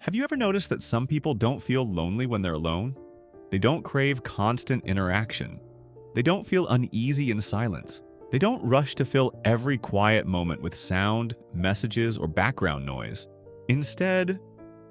Have you ever noticed that some people don't feel lonely when they're alone? They don't crave constant interaction. They don't feel uneasy in silence. They don't rush to fill every quiet moment with sound, messages, or background noise. Instead,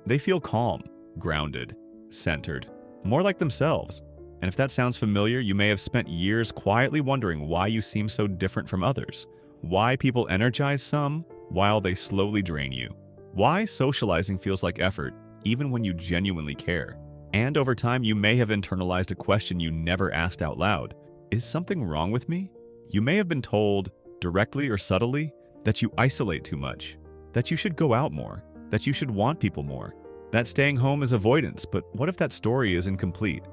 they feel calm, grounded, centered, more like themselves. And if that sounds familiar, you may have spent years quietly wondering why you seem so different from others, why people energize some while they slowly drain you, why socializing feels like effort even when you genuinely care. And over time, you may have internalized a question you never asked out loud. Is something wrong with me? You may have been told, directly or subtly, that you isolate too much, that you should go out more, that you should want people more, that staying home is avoidance. But what if that story is incomplete?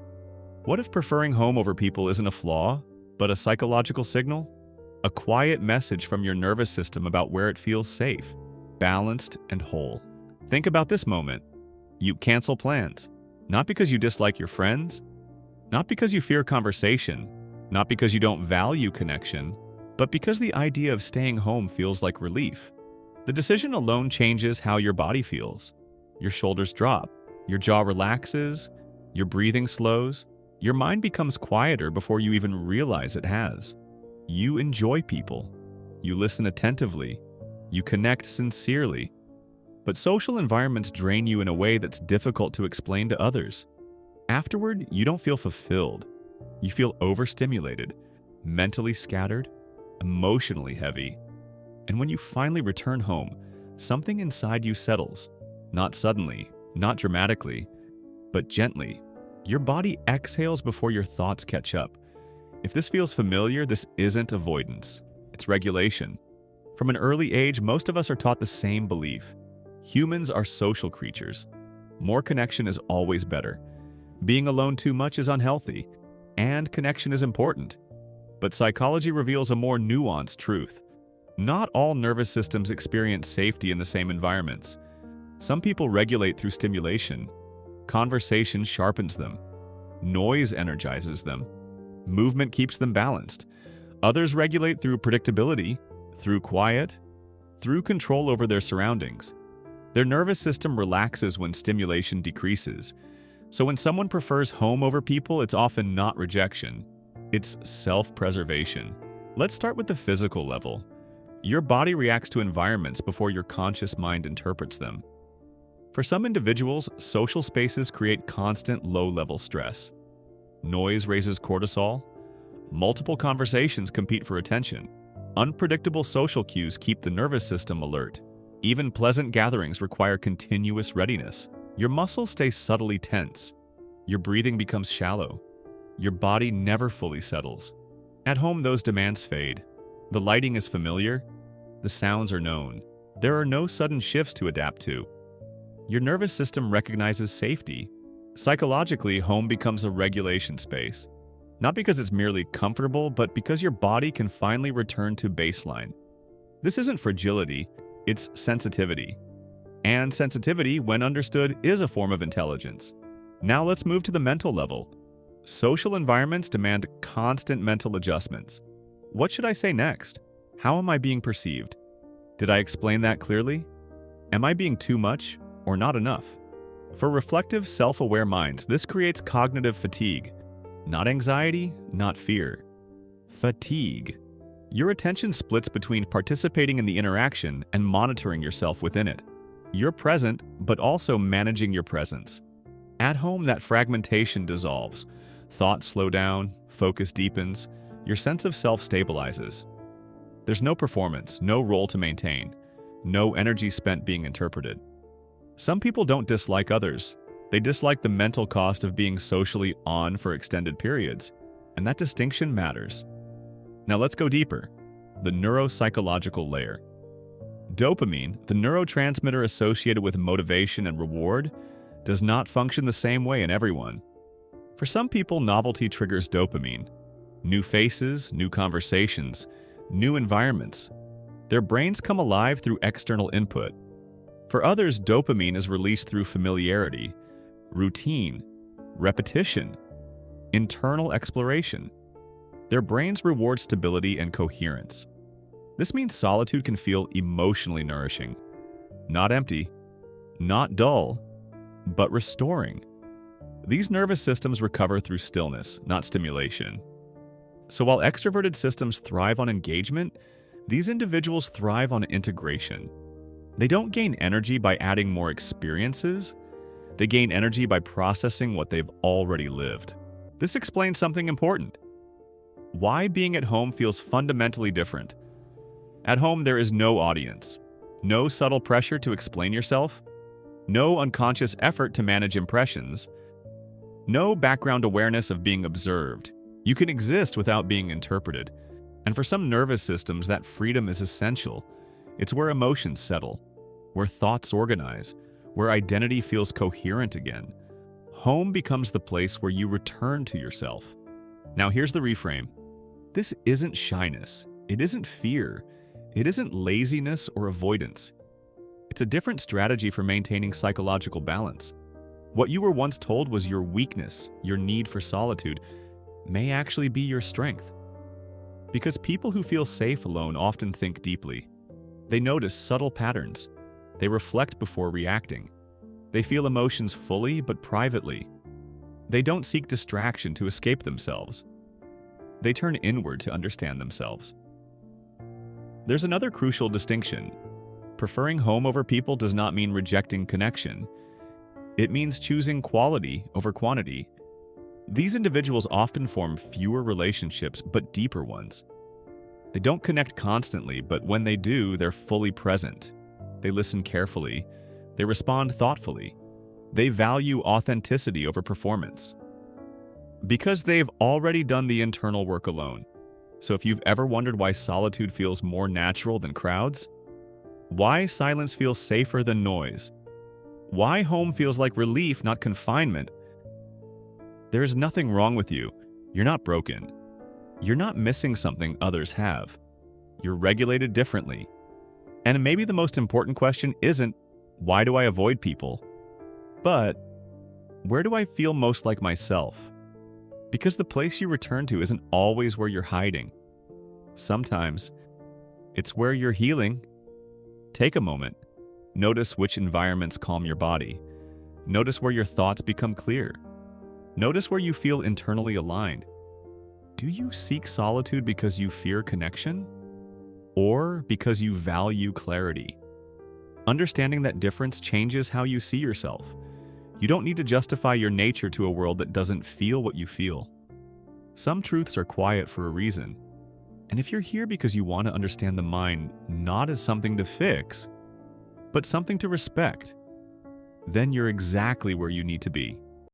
What if preferring home over people isn't a flaw, but a psychological signal? A quiet message from your nervous system about where it feels safe, balanced, and whole. Think about this moment. You cancel plans, not because you dislike your friends, not because you fear conversation, not because you don't value connection, but because the idea of staying home feels like relief. The decision alone changes how your body feels. Your shoulders drop, your jaw relaxes, your breathing slows, your mind becomes quieter before you even realize it has. You enjoy people. You listen attentively. You connect sincerely. But social environments drain you in a way that's difficult to explain to others. Afterward, you don't feel fulfilled. You feel overstimulated, mentally scattered, emotionally heavy. And when you finally return home, something inside you settles. Not suddenly, not dramatically, but gently. Your body exhales before your thoughts catch up. If this feels familiar, this isn't avoidance. It's regulation. From an early age, most of us are taught the same belief. Humans are social creatures. More connection is always better. Being alone too much is unhealthy, and connection is important. But psychology reveals a more nuanced truth. Not all nervous systems experience safety in the same environments. Some people regulate through stimulation. Conversation sharpens them. Noise energizes them. Movement keeps them balanced. Others regulate through predictability, through quiet, through control over their surroundings. Their nervous system relaxes when stimulation decreases. So when someone prefers home over people, it's often not rejection. It's self-preservation. Let's start with the physical level. Your body reacts to environments before your conscious mind interprets them. For some individuals, social spaces create constant low-level stress. Noise raises cortisol. Multiple conversations compete for attention. Unpredictable social cues keep the nervous system alert. Even pleasant gatherings require continuous readiness. Your muscles stay subtly tense. Your breathing becomes shallow. Your body never fully settles. At home, those demands fade. The lighting is familiar. The sounds are known. There are no sudden shifts to adapt to. Your nervous system recognizes safety. Psychologically, home becomes a regulation space. Not because it's merely comfortable, but because your body can finally return to baseline. This isn't fragility, it's sensitivity. And sensitivity, when understood, is a form of intelligence. Now let's move to the mental level. Social environments demand constant mental adjustments. What should I say next? How am I being perceived? Did I explain that clearly? Am I being too much or not enough? For reflective, self-aware minds, this creates cognitive fatigue. Not anxiety, not fear. Fatigue. Your attention splits between participating in the interaction and monitoring yourself within it. You're present, but also managing your presence. At home, that fragmentation dissolves. Thoughts slow down, focus deepens, your sense of self stabilizes. There's no performance, no role to maintain, no energy spent being interpreted. Some people don't dislike others. They dislike the mental cost of being socially on for extended periods, and that distinction matters. Now let's go deeper. The neuropsychological layer. Dopamine, the neurotransmitter associated with motivation and reward, does not function the same way in everyone. For some people, novelty triggers dopamine. New faces, new conversations, new environments. Their brains come alive through external input. For others, dopamine is released through familiarity, routine, repetition, internal exploration. Their brains reward stability and coherence. This means solitude can feel emotionally nourishing. Not empty, not dull, but restoring. These nervous systems recover through stillness, not stimulation. So while extroverted systems thrive on engagement, these individuals thrive on integration. They don't gain energy by adding more experiences. They gain energy by processing what they've already lived. This explains something important. Why being at home feels fundamentally different. At home, there is no audience, no subtle pressure to explain yourself, no unconscious effort to manage impressions, no background awareness of being observed. You can exist without being interpreted. And for some nervous systems, that freedom is essential. It's where emotions settle, where thoughts organize, where identity feels coherent again. Home becomes the place where you return to yourself. Now here's the reframe. This isn't shyness. It isn't fear. It isn't laziness or avoidance. It's a different strategy for maintaining psychological balance. What you were once told was your weakness, your need for solitude, may actually be your strength. Because people who feel safe alone often think deeply. They notice subtle patterns. They reflect before reacting. They feel emotions fully but privately. They don't seek distraction to escape themselves. They turn inward to understand themselves. There's another crucial distinction. Preferring home over people does not mean rejecting connection. It means choosing quality over quantity. These individuals often form fewer relationships, but deeper ones. They don't connect constantly, but when they do, they're fully present. They listen carefully. They respond thoughtfully. They value authenticity over performance. Because they've already done the internal work alone. So if you've ever wondered why solitude feels more natural than crowds, why silence feels safer than noise, why home feels like relief, not confinement, there is nothing wrong with you. You're not broken. You're not missing something others have. You're regulated differently. And maybe the most important question isn't, why do I avoid people? But, where do I feel most like myself? Because the place you return to isn't always where you're hiding. Sometimes, it's where you're healing. Take a moment. Notice which environments calm your body. Notice where your thoughts become clear. Notice where you feel internally aligned. Do you seek solitude because you fear connection? Or because you value clarity? Understanding that difference changes how you see yourself. You don't need to justify your nature to a world that doesn't feel what you feel. Some truths are quiet for a reason. And if you're here because you want to understand the mind not as something to fix, but something to respect, then you're exactly where you need to be.